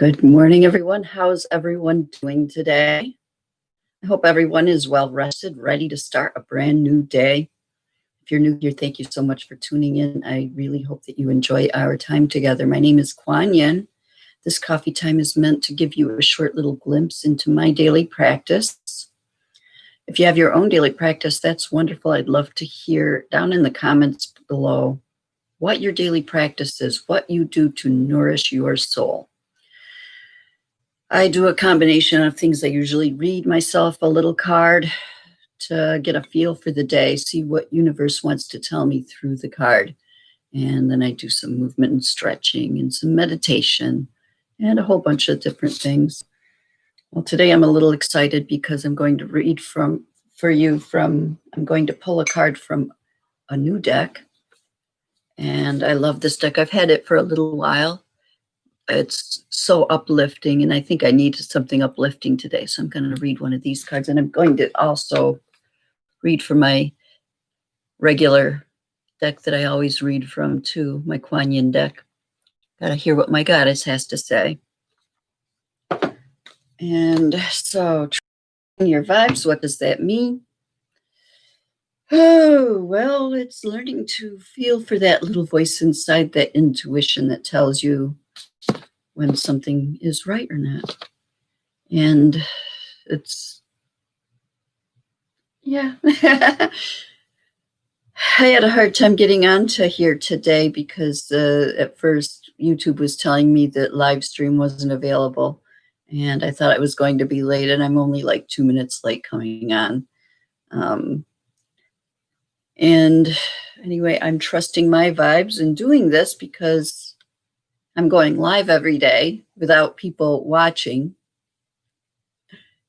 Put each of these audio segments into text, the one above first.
Good morning, everyone. How's everyone doing today? I hope everyone is well rested, ready to start a brand new day. If you're new here, thank you so much for tuning in. I really hope that you enjoy our time together. My name is Kuan Yin. This coffee time is meant to give you a short little glimpse into my daily practice. If you have your own daily practice, that's wonderful. I'd love to hear down in the comments below what your daily practice is, what you do to nourish your soul. I do a combination of things. I usually read myself a little card to get a feel for the day, see what universe wants to tell me through the card. And then I do some movement and stretching and some meditation and a whole bunch of different things. Well, today I'm a little excited because I'm going to read I'm going to pull a card from a new deck. And I love this deck. I've had it for a little while. It's so uplifting, and I think I need something uplifting today. So I'm going to read one of these cards, and I'm going to also read from my regular deck that I always read from too, my KuanYin Deck. Got to hear what my goddess has to say. And so, your vibes, what does that mean? Oh, well, it's learning to feel for that little voice inside, that intuition that tells you when something is right or not. And it's, yeah. I had a hard time getting onto here today because at first YouTube was telling me that live stream wasn't available. And I thought I was going to be late, and I'm only like 2 minutes late coming on. And anyway, I'm trusting my vibes in doing this because I'm going live every day without people watching.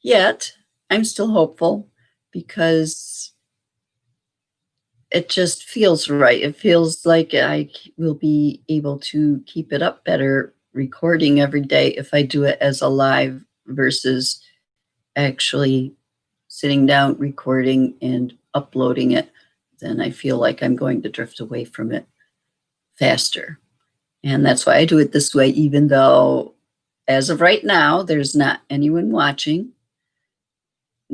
Yet, I'm still hopeful because it just feels right. It feels like I will be able to keep it up better recording every day if I do it as a live versus actually sitting down, recording, and uploading it. Then I feel like I'm going to drift away from it faster. And that's why I do it this way, even though as of right now, there's not anyone watching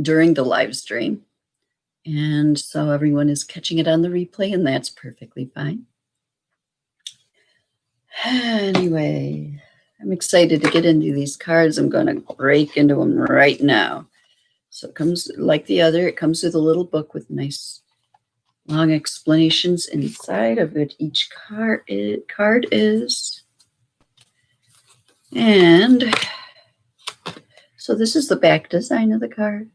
during the live stream. And so everyone is catching it on the replay, and that's perfectly fine. Anyway, I'm excited to get into these cards. I'm going to break into them right now. So it comes like the other. It comes with a little book with nice long explanations inside of it. Each card is. And so this is the back design of the card.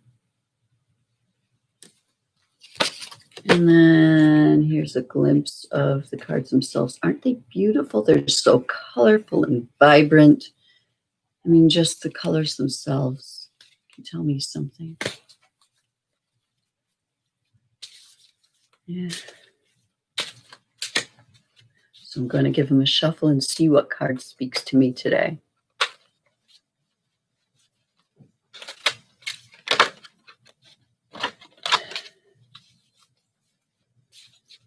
And then here's a glimpse of the cards themselves. Aren't they beautiful? They're so colorful and vibrant. I mean, just the colors themselves can tell me something. Yeah. So I'm going to give them a shuffle and see what card speaks to me today.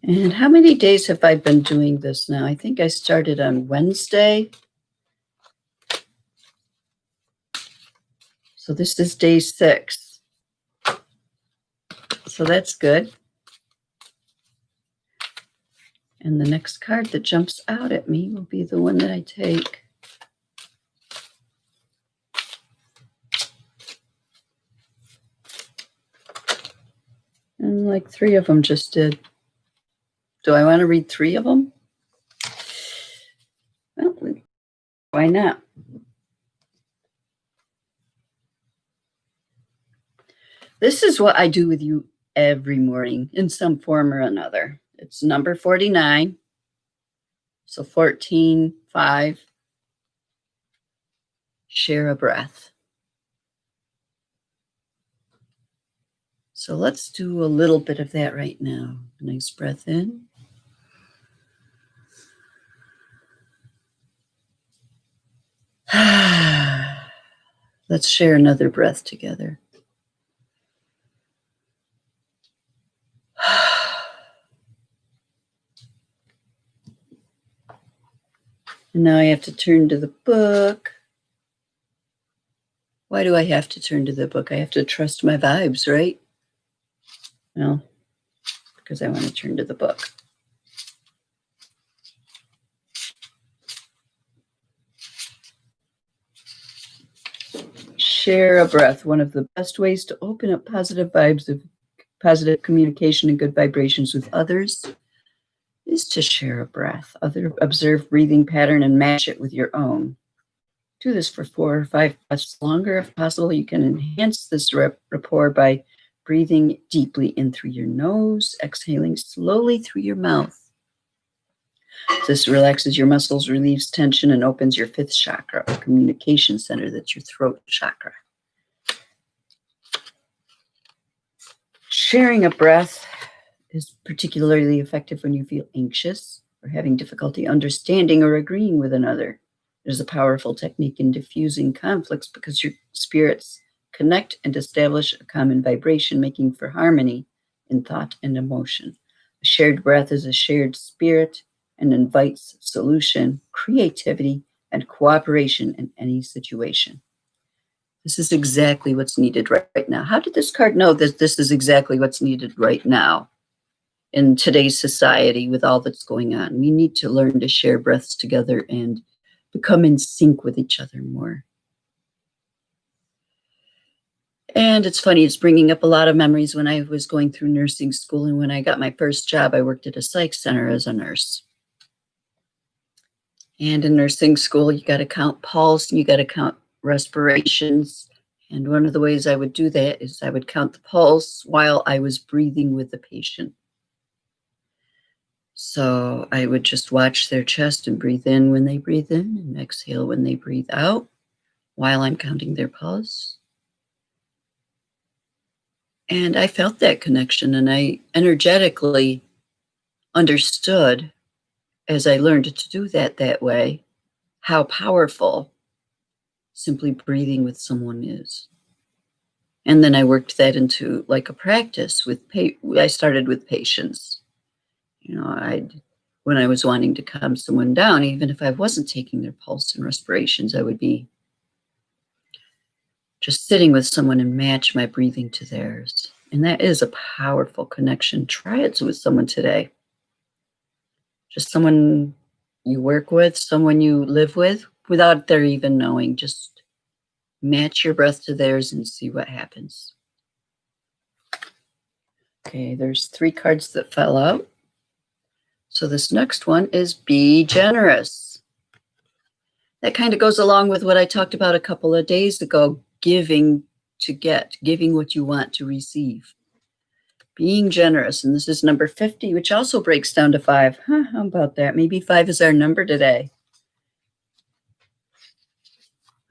And how many days have I been doing this now? I think I started on Wednesday. So this is day 6. So that's good. And the next card that jumps out at me will be the one that I take. And like 3 of them just did. Do I want to read 3 of them? Well, why not? This is what I do with you every morning in some form or another. It's number 49. So 14, 5. Share a breath. So let's do a little bit of that right now. Nice breath in. Let's share another breath together. And now I have to turn to the book Why do I have to turn to the book? I have to trust my vibes, right? Well, because I want to turn to the book. Share a breath. One of the best ways to open up positive vibes of positive communication and good vibrations with others is to share a breath. Observe breathing pattern and match it with your own. Do this for 4 or 5 breaths longer if possible. You can enhance this rapport by breathing deeply in through your nose, exhaling slowly through your mouth. This relaxes your muscles, relieves tension, and opens your 5th chakra, or communication center. That's your throat chakra. Sharing a breath is particularly effective when you feel anxious or having difficulty understanding or agreeing with another. It is a powerful technique in diffusing conflicts because your spirits connect and establish a common vibration, making for harmony in thought and emotion. A shared breath is a shared spirit and invites solution, creativity, and cooperation in any situation. This is exactly what's needed right now. How did this card know that this is exactly what's needed right now in today's society with all that's going on? We need to learn to share breaths together and become in sync with each other more. And it's funny, it's bringing up a lot of memories when I was going through nursing school. And when I got my first job, I worked at a psych center as a nurse. And in nursing school, you got to count pulse and you got to count respirations. And one of the ways I would do that is I would count the pulse while I was breathing with the patient. So I would just watch their chest and breathe in when they breathe in and exhale when they breathe out while I'm counting their pulse. And I felt that connection, and I energetically understood as I learned to do that way, how powerful simply breathing with someone is. And then I worked that into like a practice with, I started with patience. When I was wanting to calm someone down, even if I wasn't taking their pulse and respirations, I would be just sitting with someone and match my breathing to theirs. And that is a powerful connection. Try it with someone today. Just someone you work with, someone you live with, without their even knowing. Just match your breath to theirs and see what happens. Okay, there's 3 cards that fell out. So this next one is be generous. That kind of goes along with what I talked about a couple of days ago, giving to get, giving what you want to receive. Being generous, and this is number 50, which also breaks down to 5. How about that? Maybe 5 is our number today.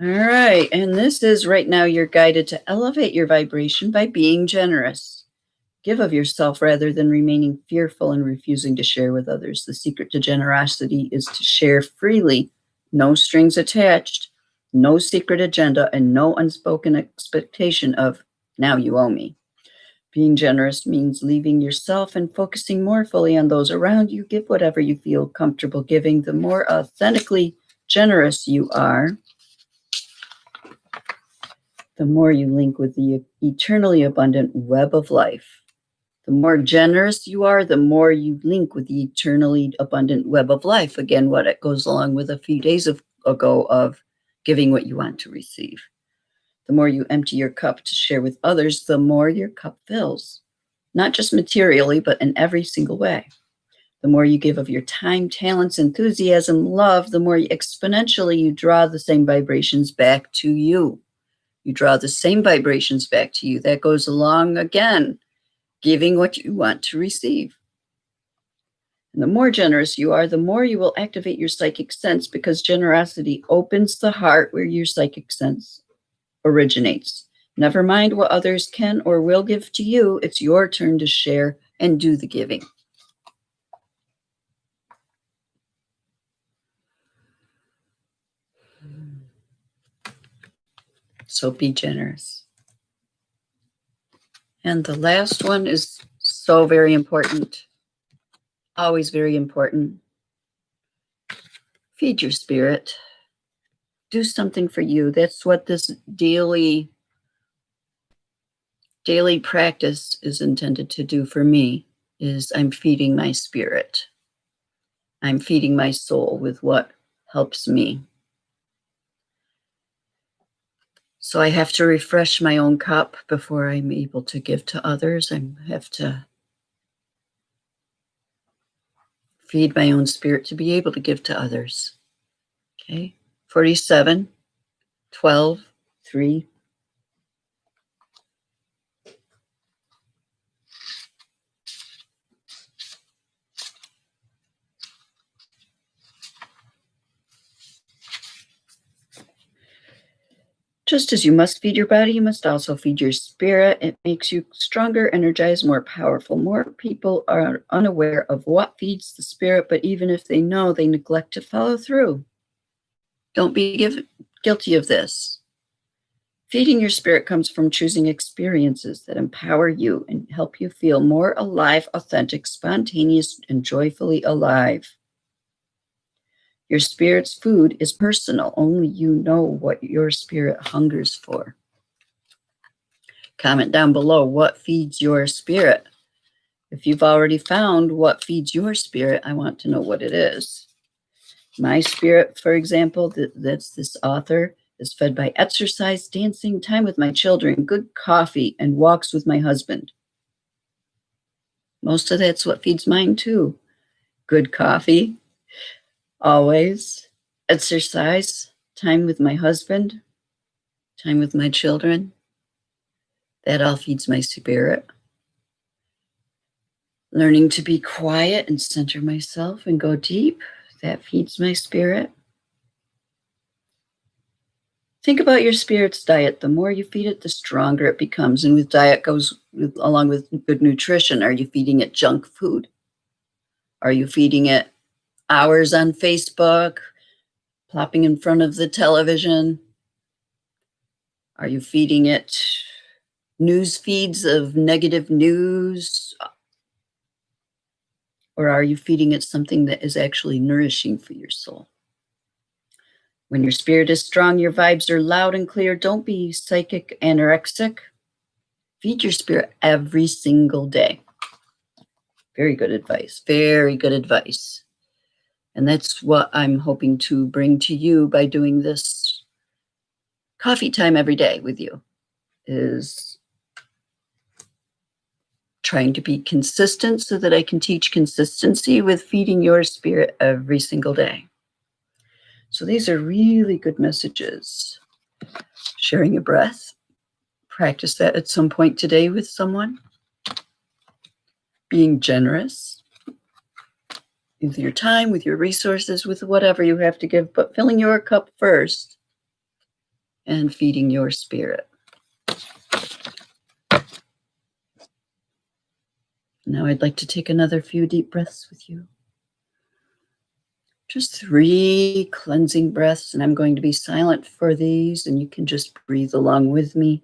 All right, and this is right now you're guided to elevate your vibration by being generous. Give of yourself rather than remaining fearful and refusing to share with others. The secret to generosity is to share freely, no strings attached, no secret agenda, and no unspoken expectation of, now you owe me. Being generous means leaving yourself and focusing more fully on those around you. Give whatever you feel comfortable giving. The more authentically generous you are, the more you link with the eternally abundant web of life. The more generous you are, the more you link with the eternally abundant web of life. Again, what it goes along with a few days ago of giving what you want to receive. The more you empty your cup to share with others, the more your cup fills. Not just materially, but in every single way. The more you give of your time, talents, enthusiasm, love, the more exponentially you draw the same vibrations back to you. You draw the same vibrations back to you. That goes along again, giving what you want to receive. And the more generous you are, the more you will activate your psychic sense, because generosity opens the heart where your psychic sense originates. Never mind what others can or will give to you. It's your turn to share and do the giving. So be generous. And the last one is so very important. Always very important. Feed your spirit. do something for you. That's what this daily practice is intended to do for me, is I'm feeding my spirit. I'm feeding my soul with what helps me. So I have to refresh my own cup before I'm able to give to others. I have to feed my own spirit to be able to give to others. Okay, 47, 12, 3. Just as you must feed your body, you must also feed your spirit. It makes you stronger, energized, more powerful. More people are unaware of what feeds the spirit, but even if they know, they neglect to follow through. Don't be guilty of this. Feeding your spirit comes from choosing experiences that empower you and help you feel more alive, authentic, spontaneous, and joyfully alive. Your spirit's food is personal. Only you know what your spirit hungers for. Comment down below what feeds your spirit. If you've already found what feeds your spirit, I want to know what it is. My spirit, for example, that's this author, is fed by exercise, dancing, time with my children, good coffee, and walks with my husband. Most of that's what feeds mine too. Good coffee, always. Exercise, time with my husband, time with my children. That all feeds my spirit. Learning to be quiet and center myself and go deep, that feeds my spirit. Think about your spirit's diet. The more you feed it, the stronger it becomes. And with diet goes along with good nutrition. Are you feeding it junk food? Are you feeding it hours on Facebook, plopping in front of the television? Are you feeding it news feeds of negative news? Or are you feeding it something that is actually nourishing for your soul? When your spirit is strong, your vibes are loud and clear. Don't be psychic anorexic. Feed your spirit every single day. Very good advice. Very good advice. And that's what I'm hoping to bring to you by doing this coffee time every day with you, is trying to be consistent so that I can teach consistency with feeding your spirit every single day. So these are really good messages. Sharing your breath. Practice that at some point today with someone. Being generous with your time, with your resources, with whatever you have to give, but filling your cup first and feeding your spirit. Now I'd like to take another few deep breaths with you. Just 3 cleansing breaths, and I'm going to be silent for these, and you can just breathe along with me.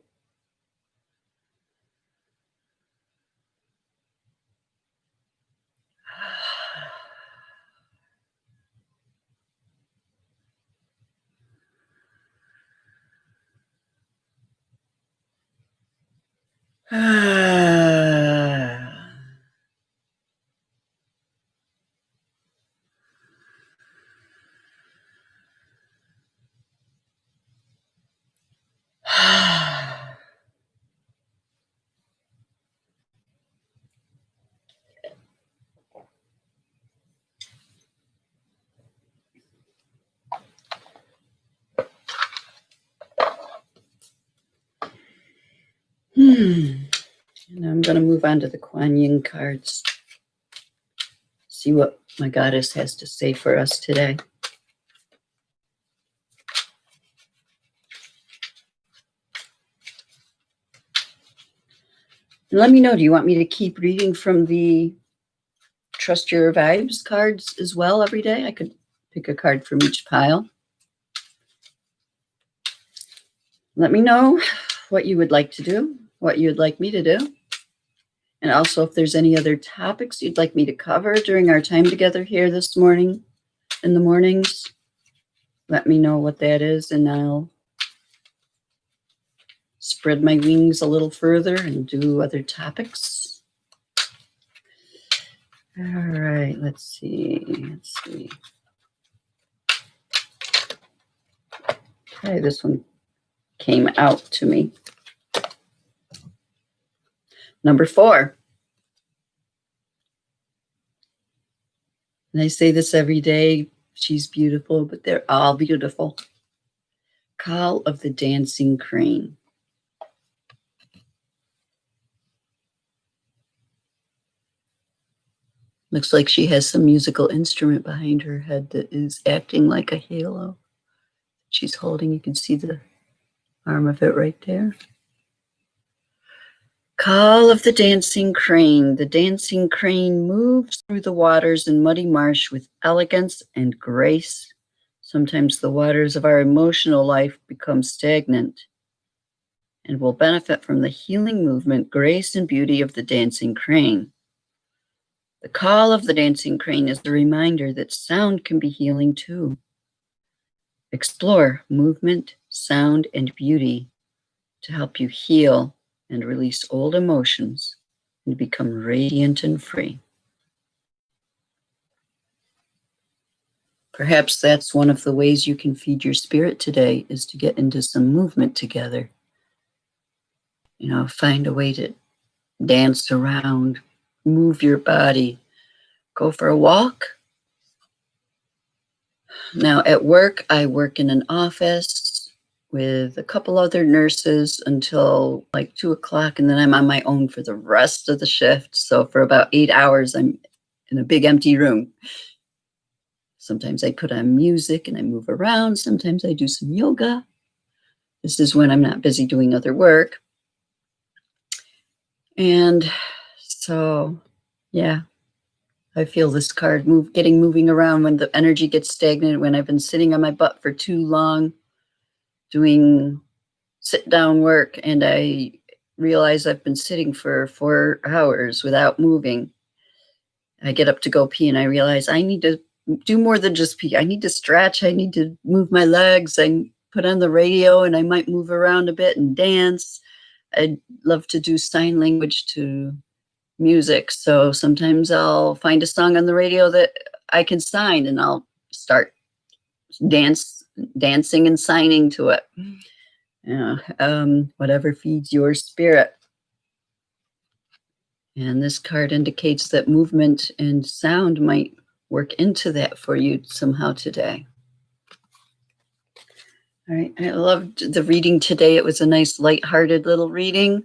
And I'm going to move on to the Kuan Yin cards. See what my goddess has to say for us today. And let me know, do you want me to keep reading from the Trust Your Vibes cards as well every day? I could pick a card from each pile. Let me know what you would like to do, what you'd like me to do. And also if there's any other topics you'd like me to cover during our time together here this morning, in the mornings. let me know what that is, and I'll spread my wings a little further and do other topics. All right, let's see. Okay, this one came out to me. Number 4. And I say this every day. She's beautiful, but they're all beautiful. Call of the Dancing Crane. Looks like she has some musical instrument behind her head that is acting like a halo. She's holding, you can see the arm of it right there. Call of the Dancing Crane. The dancing crane moves through the waters in muddy marsh with elegance and grace. Sometimes the waters of our emotional life become stagnant and will benefit from the healing movement, grace, and beauty of the dancing crane. The call of the dancing crane is a reminder that sound can be healing too. Explore movement, sound, and beauty to help you heal and release old emotions and become radiant and free. Perhaps that's one of the ways you can feed your spirit today, is to get into some movement together. You know, find a way to dance around, move your body, go for a walk. Now at work, I work in an office with a couple other nurses until like 2 o'clock, and then I'm on my own for the rest of the shift. So for about 8 hours, I'm in a big empty room. Sometimes I put on music and I move around. Sometimes I do some yoga. This is when I'm not busy doing other work. And so, yeah, I feel this card moving around when the energy gets stagnant, when I've been sitting on my butt for too long doing sit-down work, and I realize I've been sitting for 4 hours without moving. I get up to go pee, and I realize I need to do more than just pee. I need to stretch. I need to move my legs. I put on the radio, and I might move around a bit and dance. I'd love to do sign language to music. So sometimes I'll find a song on the radio that I can sign, and I'll start dancing and signing to it. Whatever feeds your spirit. And this card indicates that movement and sound might work into that for you somehow today. All right, I loved the reading today. It was a nice, lighthearted little reading.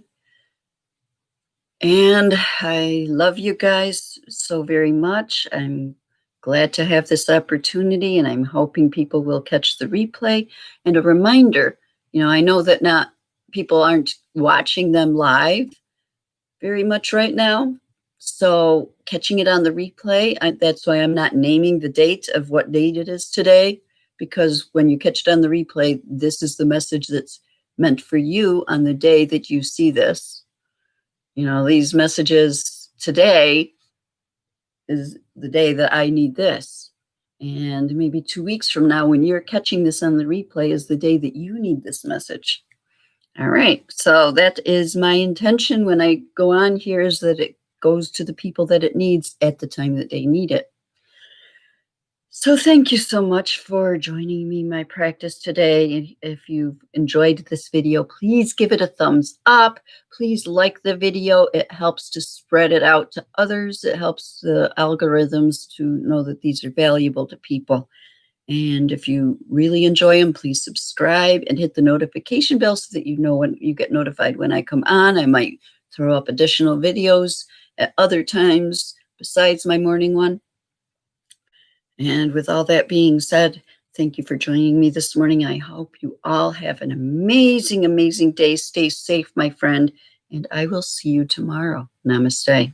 And I love you guys so very much. I'm glad to have this opportunity, and I'm hoping people will catch the replay. And a reminder, you know, I know that people aren't watching them live very much right now. So catching it on the replay, that's why I'm not naming the date of what date it is today, because when you catch it on the replay, this is the message that's meant for you on the day that you see this. You know, these messages today is the day that I need this. And maybe 2 weeks from now, when you're catching this on the replay, is the day that you need this message. All right. So that is my intention when I go on here, is that it goes to the people that it needs at the time that they need it. So thank you so much for joining me in my practice today. If you've enjoyed this video, please give it a thumbs up. Please like the video. It helps to spread it out to others. It helps the algorithms to know that these are valuable to people. And if you really enjoy them, please subscribe and hit the notification bell so that you know when you get notified when I come on. I might throw up additional videos at other times besides my morning one. And with all that being said, thank you for joining me this morning. I hope you all have an amazing, amazing day. Stay safe, my friend, and I will see you tomorrow. Namaste.